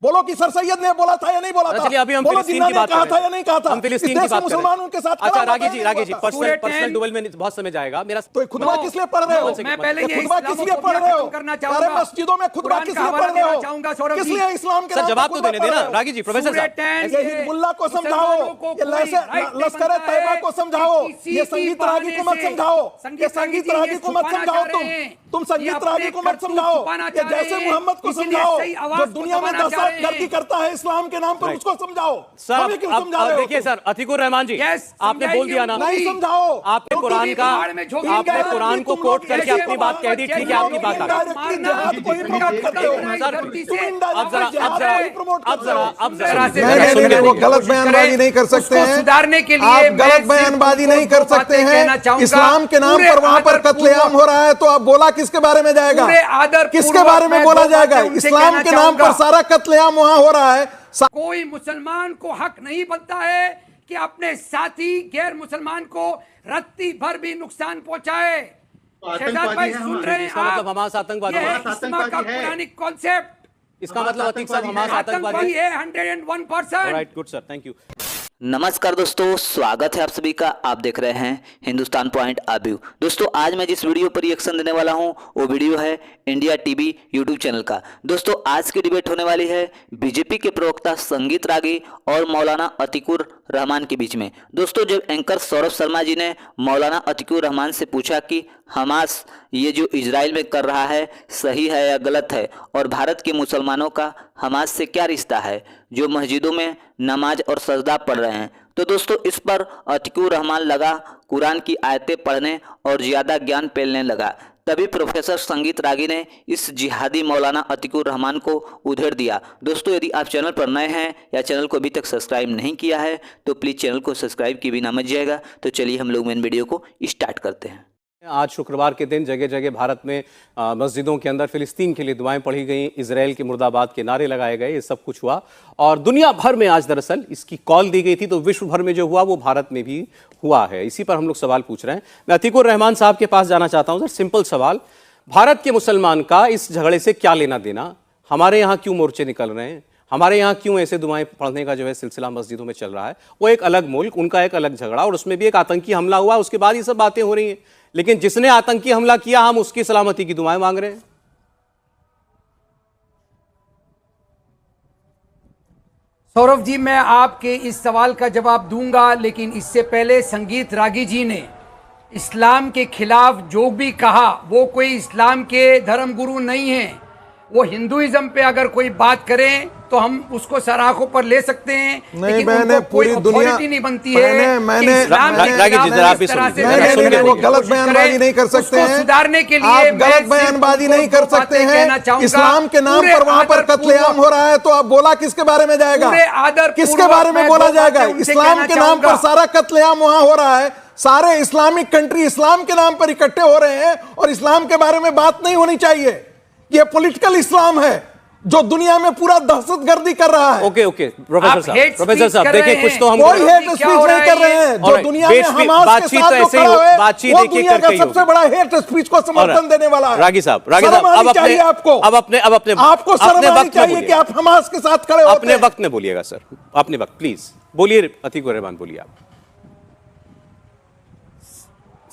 बोलो कि सर सैयद ने बोला था या नहीं बोला था? चलिए अभी हम बोलो फिलिस्तीन की बात कहा था या नहीं कहा था? हम फिलिस्तीन की बात मुसलमानों के साथ अच्छा रागी जी पर्सनल डुएल में बहुत समय जाएगा मेरा। तो खुतबा किस लिए पढ़ रहे हो? मैं पहले ये खुतबा किस लिए पढ़ रहे हो? अरे मस्जिदों में खुतबा किस लिए पढ़ रहे हो? किस लिए इस्लाम के सर जवाब तो देने देना रागी जी। प्रोफेसर साहब ये हिजबुल्लाह को समझाओ, ये लश्कर तैयबा को समझाओ, ये संगीत रागी को मत समझाओ, ये संगीत रागी को मत समझाओ, तुम संगीत रागी को मत समझाओ, ये जैसे मोहम्मद को समझाओ जो दुनिया में दहशतगर्दी करता है इस्लाम के नाम पर, उसको समझाओ। सर देखिए सर अतीकुर रहमान जी आपने बोल दिया ना, नहीं समझाओ। आपने कुरान को कोट करके अपनी बात कह दी, ठीक है आपकी बात वो गलत बयानबाजी नहीं कर सकते हैं, सुधारने के लिए आप गलत बयानबाजी नहीं कर सकते हैं। इस्लाम के नाम पर वहां पर कत्लेआम हो रहा है तो आप बोला किसके बारे में जाएगा? किसके बारे में बोला जाएगा? इस्लाम के नाम पर सारा कत्लेआम वहां हो रहा है। कोई मुसलमान को हक नहीं बनता है कि अपने साथी गैर मुसलमान को रत्ती भर भी नुकसान पहुंचाए। शहजाद भाई सुन रहे हैं आप? हमास आतंकवादी है कॉन्सेप्ट, इसका मतलब अतीक साहब हमास आतंकवादी है 101%। Right, good sir, thank you. नमस्कार दोस्तों, स्वागत है आप सभी का। आप देख रहे हैं हिंदुस्तान पॉइंट ऑफ व्यू। दोस्तों आज मैं जिस वीडियो पर रिएक्शन देने वाला हूं वो वीडियो है इंडिया टीवी यूट्यूब चैनल का। दोस्तों आज की डिबेट होने वाली है बीजेपी के प्रवक्ता संगीत रागी और मौलाना अतीकुर रहमान के बीच में। दोस्तों जब एंकर सौरभ शर्मा जी ने मौलाना अतीकुर रहमान से पूछा कि हमास ये जो इजराइल में कर रहा है सही है या गलत है, और भारत के मुसलमानों का हमास से क्या रिश्ता है जो मस्जिदों में नमाज और सजदा पढ़ रहे हैं, तो दोस्तों इस पर अतीकुर रहमान लगा कुरान की आयतें पढ़ने और ज़्यादा ज्ञान फैलने लगा। तभी प्रोफेसर संगीत रागी ने इस जिहादी मौलाना अतीकुर रहमान को उधेड़ दिया। दोस्तों यदि आप चैनल पर नए हैं या चैनल को अभी तक सब्सक्राइब नहीं किया है तो प्लीज़ चैनल को सब्सक्राइब किए बिना मत जाएगा। तो चलिए हम लोग मेन वीडियो को स्टार्ट करते हैं। आज शुक्रवार के दिन जगह जगह भारत में मस्जिदों के अंदर फिलिस्तीन के लिए दुआएं पढ़ी गई, इजराइल के मुर्दाबाद के नारे लगाए गए, ये सब कुछ हुआ और दुनिया भर में आज दरअसल इसकी कॉल दी गई थी। तो विश्व भर में जो हुआ वो भारत में भी हुआ है। इसी पर हम लोग सवाल पूछ रहे हैं। मैं अतीकुर रहमान साहब के पास जाना चाहता हूं। सर सिंपल सवाल, भारत के मुसलमान का इस झगड़े से क्या लेना देना? हमारे यहाँ क्यों मोर्चे निकल रहे हैं? हमारे यहाँ क्यों ऐसे दुआएं पढ़ने का जो है सिलसिला मस्जिदों में चल रहा है? वो एक अलग मुल्क, उनका एक अलग झगड़ा, और उसमें भी एक आतंकी हमला हुआ, उसके बाद ये सब बातें हो रही हैं। लेकिन जिसने आतंकी हमला किया हम उसकी सलामती की दुआएं मांग रहे हैं। सौरभ जी मैं आपके इस सवाल का जवाब दूंगा, लेकिन इससे पहले संगीत रागी जी ने इस्लाम के खिलाफ जो भी कहा वो कोई इस्लाम के धर्म गुरु नहीं है। वो हिंदुइज्म पे अगर कोई बात करें तो हम उसको सराखों पर ले सकते हैं, नहीं मैंने पूरी दुनिया नहीं बनती है। मैंने वो गलत बयानबाजी नहीं कर सकते हैं, सुधारने के लिए आप गलत बयानबाजी नहीं कर सकते हैं। इस्लाम के नाम पर वहां पर कत्लेआम हो रहा है तो आप बोला किसके बारे में जाएगा? किसके बारे में बोला जाएगा? इस्लाम के नाम पर सारा कत्लेआम वहां हो रहा है। सारे इस्लामिक कंट्री इस्लाम के नाम पर इकट्ठे हो रहे हैं और इस्लाम के बारे में बात नहीं होनी चाहिए। ये पॉलिटिकल इस्लाम है जो दुनिया में पूरा दहशतगर्दी कर रहा है। ओके प्रोफेसर साहब देखिए कुछ तो हम कोई हेट स्पीच नहीं कर रहे हैं। जो दुनिया में हमास के साथ जो खड़ा है वो दुनिया का सबसे बड़ा हेट स्पीच को समर्थन देने वाला है। रागी साहब आपको शर्म आनी चाहिए कि आप हमास के साथ खड़े होते हैं। अपने वक्त में बोलिएगा सर, अपने वक्त प्लीज बोलिए। अतीकुर रहमान बोलिए आप।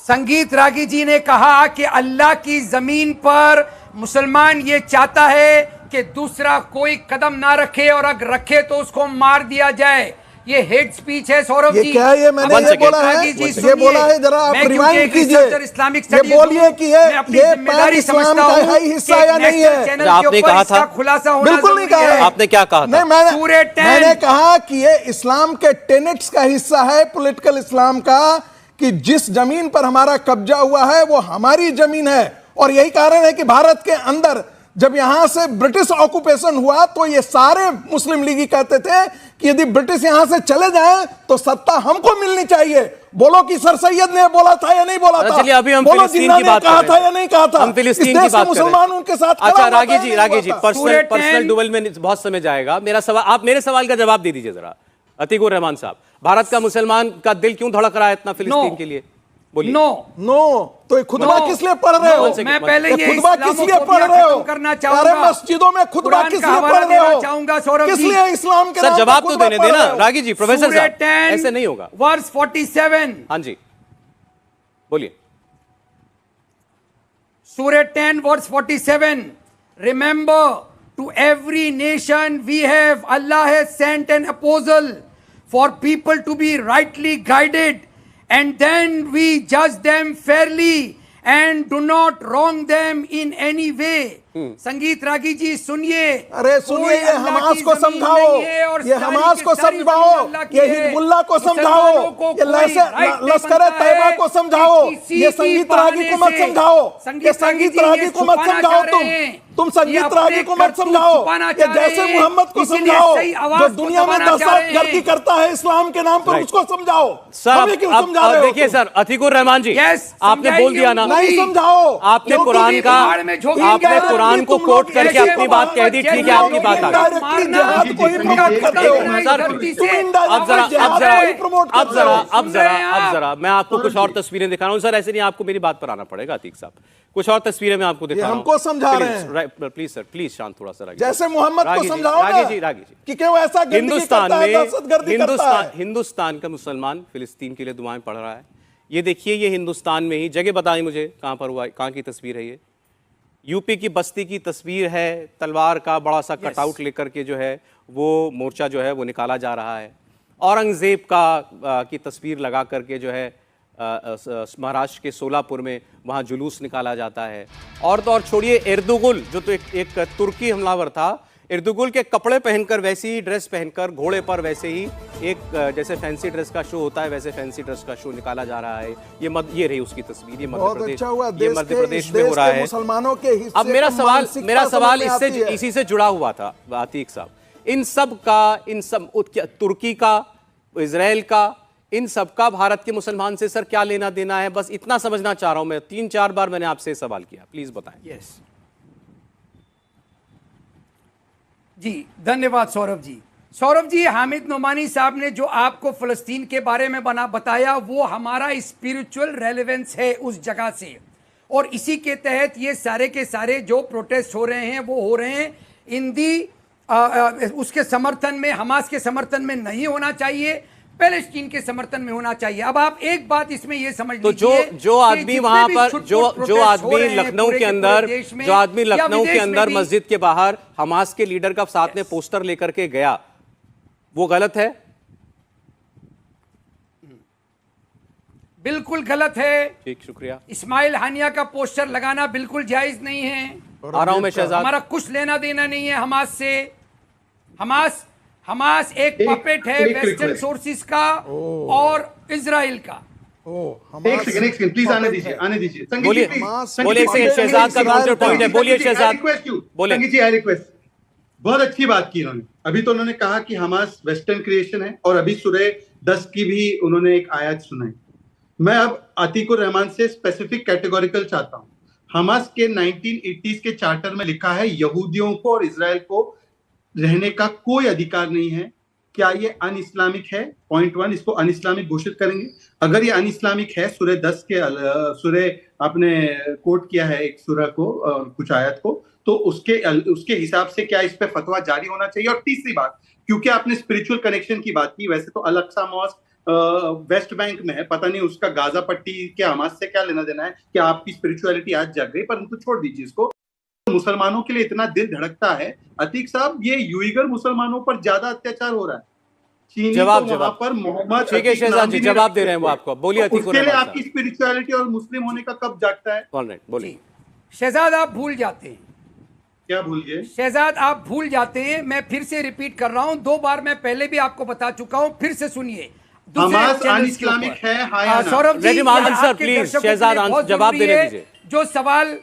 संगीत रागी जी ने कहा कि अल्लाह की जमीन पर मुसलमान ये चाहता है कि दूसरा कोई कदम ना रखे और अगर रखे तो उसको मार दिया जाए। ये हेट स्पीच है सौरभ जी। क्या ये मैंने ये बोला है? ये बोला है, जरा आप रिवाइंड कीजिए। ये बोलिए कि ये पैन इस्लाम का है हिस्सा या नहीं है? आपने कहा था, खुलासा होना बिल्कुल नहीं कहा है। आपने क्या कहा था? मैंने कहा कि ये इस्लाम के टेनेट्स का हिस्सा है, पॉलिटिकल इस्लाम का, कि जिस जमीन पर हमारा कब्जा हुआ है वो हमारी जमीन है। और यही कारण है कि भारत के अंदर जब यहां से ब्रिटिश ऑक्यूपेशन हुआ तो ये सारे मुस्लिम लीगी कहते थे कि यदि ब्रिटिश यहां से चले जाएं तो सत्ता हमको मिलनी चाहिए। बोलो कि सर सैयद ने बोला था या नहीं बोला था? चलिए अभी हम बोलो फिलिस्तीन की बात कहा था या नहीं कहा था? हम फिलिस्तीन की बात मुसलमान उनके साथ। अच्छा रागी जी पर्सनल डुएल में बहुत समय जाएगा। मेरा सवाल, आप मेरे सवाल का जवाब दे दीजिए जरा। अतीकुर रहमान साहब, भारत का मुसलमान का दिल क्यों धड़क रहा है इतना फिलिस्तीन के लिए? बोलिए। नो नो, तो ये खुतबा किस लिए पढ़ रहे हो? मैं पहले ये खुतबा किस लिए पढ़ रहे हो? करना चाहूंगा। अरे मस्जिदों में खुतबा कुरान किस का लिए हवाला पढ़ रहे देना हो? चाहूंगा सौरभ किस जी। लिए इस्लाम के सर नाम पे जवाब तो खुतबा देने पढ़ देना रहे हो? रागी जी, प्रोफेसर सूरह साहब 10 ऐसे नहीं होगा। वर्स 47, हाँ जी बोलिए। Surah 10 verse 47. Remember, to every nation we have, Allah has sent an apostle for people to be rightly guided, and then we judge them fairly and do not wrong them in any way. संगीत रागी जी सुनिए। अरे सुनिए, कोई ये अल्लाह Hamas की को जमीन समझाओ, नहीं है और ये सारी हमास की को सारी समझाओ, जमीन अल्लाह की ये है। हिजबुल्लाह को समझाओ, मुसलमानों को ये कोई right नहीं लश्कर बनता तैयबा है को समझाओ, कि किसी ये की संगीत रागी को मत बहाने से- समझाओ, ये संगीत संगीत रागी रागी जी को मत ये समझाओ, छुपाना चाह रहे हैं। तुम ये संगीत अपने रागी को मत करतूत समझाओ, छुपाना ये चाह रहे जैसे हैं। मोहम्मद को इसीलिए समझाओ सही आवाज जो को दुनिया में दबाना चाह रहे दहशतगर्दी हैं। करता है इस्लाम के नाम पर, Right. उसको समझाओ। सर हमें क्यों समझा रहे हो देखिए तुम? सर, अतीकुर रहमान जी Yes, आपने बोल दिया ना, समझाइए नहीं समझाओ, आपने क्योंकि कुरान का पहाड़ में झोंकी आपने निकाला, कुरान को तुम लोग कोट करके ऐसे अपनी बात कह दी, ठीक है आपकी बात आ गई। जिहाद को ही प्रमोट करते हो सर, अब जरा मैं आपको कुछ और तस्वीरें दिखा रहा हूं। सर ऐसे नहीं, आपको मेरी बात पर आना पड़ेगा अतीक साहब, कुछ और तस्वीरें मैं आपको दिखा रहा हूं। हमको समझा रहे हैं। प्लीज सर, प्लीज शांत थोड़ा सा। जैसे मोहम्मद को समझाओ ना रागी जी कि क्यों ऐसा गंदगी करता है, दहशतगर्दी करता है। हिंदुस्तान का मुसलमान फिलिस्तीन के लिए दुआएं पढ़ रहा है। ये देखिए, ये हिंदुस्तान में ही, जगह बताएं मुझे कहां पर हुआ, कहां की तस्वीर है ये? यूपी की बस्ती की तस्वीर है। तलवार का बड़ा सा कटआउट लेकर के जो है वो मोर्चा जो है वो निकाला जा रहा है। औरंगजेब की तस्वीर लगा करके जो है महाराष्ट्र के सोलापुर में वहाँ जुलूस निकाला जाता है। और तो और छोड़िए, एर्दुगुल जो तो एक तुर्की हमलावर था, एर्दुगुल के कपड़े पहनकर, वैसी ही ड्रेस पहनकर, घोड़े पर वैसे ही एक जैसे फैंसी ड्रेस का शो होता है वैसे फैंसी ड्रेस का शो निकाला जा रहा है। ये रही उसकी तस्वीर। ये मध्य प्रदेश में हो रहा है। मुसलमानों के हिस्से अब मेरा सवाल इसी से जुड़ा हुआ था आतीक साहब। इन सब तुर्की का, इजराइल का, इन सब का भारत के मुसलमान से सर क्या लेना देना है? बस इतना समझना चाह रहा हूं मैं। 3-4 बार मैंने आपसे सवाल किया, प्लीज बताएं। यस जी, धन्यवाद सौरभ जी। सौरभ जी, हामिद नोमानी साहब ने जो आपको फिलिस्तीन के बारे में बताया, वो हमारा स्पिरिचुअल रेलेवेंस है उस जगह से, और इसी के तहत ये सारे के सारे जो प्रोटेस्ट हो रहे हैं वो हो रहे हैं इन दी उसके समर्थन में, हमास के समर्थन में नहीं होना चाहिए, पैलेस्टीन के समर्थन में होना चाहिए। अब आप एक बात इसमें ये समझ तो जो आदमी वहां पर जो आदमी लखनऊ के अंदर, जो आदमी लखनऊ के अंदर मस्जिद के बाहर हमास के लीडर का साथ में पोस्टर लेकर के गया, वो गलत है? बिल्कुल गलत है। ठीक, शुक्रिया। इस्माइल हानिया का पोस्टर लगाना बिल्कुल जायज नहीं है। आ रहा हूं मैं शहजाद। हमारा कुछ लेना देना नहीं है हमास से। हमास एक पपेट है वेस्टर्न सोर्सेस का और इजराइल का। एक सेकंड प्लीज आने दीजिए बोलिए शहजाद का काउंटर पॉइंट है। बोलिए शहजाद, बोलिए। संगीत जी, आई रिक्वेस्ट। बहुत अच्छी बात की उन्होंने। अभी तो उन्होंने कहा कि हमास वेस्टर्न क्रिएशन है, और अभी सूरह 10 की भी उन्होंने एक आयत सुनाई। मैं अब अतीकुर रहमान से स्पेसिफिक कैटेगोरिकल चाहता हूं। हमास के 1980s के चार्टर में लिखा है यहूदियों को और इजराइल को रहने का कोई अधिकार नहीं है। क्या ये अन इस्लामिक है? पॉइंट 1, इसको अन इस्लामिक घोषित करेंगे। अगर ये अन इस्लामिक है, सूरह 10 के सूरह आपने कोट किया है एक सूरह को और कुछ आयत को, तो उसके हिसाब से क्या इस पे फतवा जारी होना चाहिए? और तीसरी बात, क्योंकि आपने स्पिरिचुअल कनेक्शन की बात की, वैसे तो अल अक्सा मॉस्क वेस्ट बैंक में है, पता नहीं उसका गाजा पट्टी के हमास से क्या लेना देना है, कि आपकी स्पिरिचुअलिटी आज जग गई, परंतु छोड़ दीजिए इसको। मुसलमानों के लिए इतना दिल धड़कता है अतीक साहब, ये यूइगर मुसलमानों पर ज्यादा अत्याचार हो रहा है। जवाब पर मोहम्मद, ठीक है शहजाद जी, जवाब दे रहे हैं वो आपको। बोलिए अतीक। उसके लिए आपकी स्पिरिचुअलिटी और मुस्लिम होने का कब जागता है? ऑलराइट, बोलिए। शहजाद, आप भूल जाते हैं। क्या भूल गए शहजाद? आप भूल जाते हैं। मैं फिर से रिपीट कर रहा हूं, 2 बार मैं पहले भी आपको बता चुका हूं, फिर से सुनिए। हमास अन इस्लामिक है? सौरभ जी, आंसर प्लीज शहजाद, जवाब देने दीजिए। जो सवाल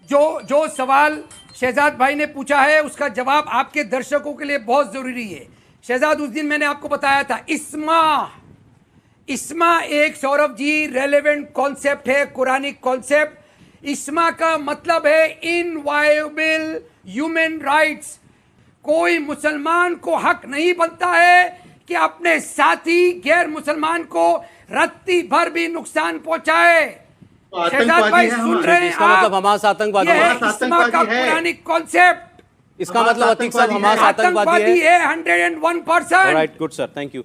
जो सवाल शहजाद भाई ने पूछा है, उसका जवाब आपके दर्शकों के लिए बहुत जरूरी है। शहजाद, उस दिन मैंने आपको बताया था, इस्मा एक, सौरभ जी, रेलेवेंट कॉन्सेप्ट है, कुरानिक कॉन्सेप्ट। इस्मा का मतलब है इनवायबल ह्यूमन राइट्स। कोई मुसलमान को हक नहीं बनता है कि अपने साथी गैर मुसलमान को रत्ती भर भी नुकसान पहुंचाए। शहजाद भाई सुन रहे हैं इसका मतलब हमास आतंकवादी ये है। है इस्मा का पुरानी कॉन्सेप्ट। इसका मतलब अतीक साहब हमास आतंकवादी आतंकवादी है 101%। Right, good sir, thank you.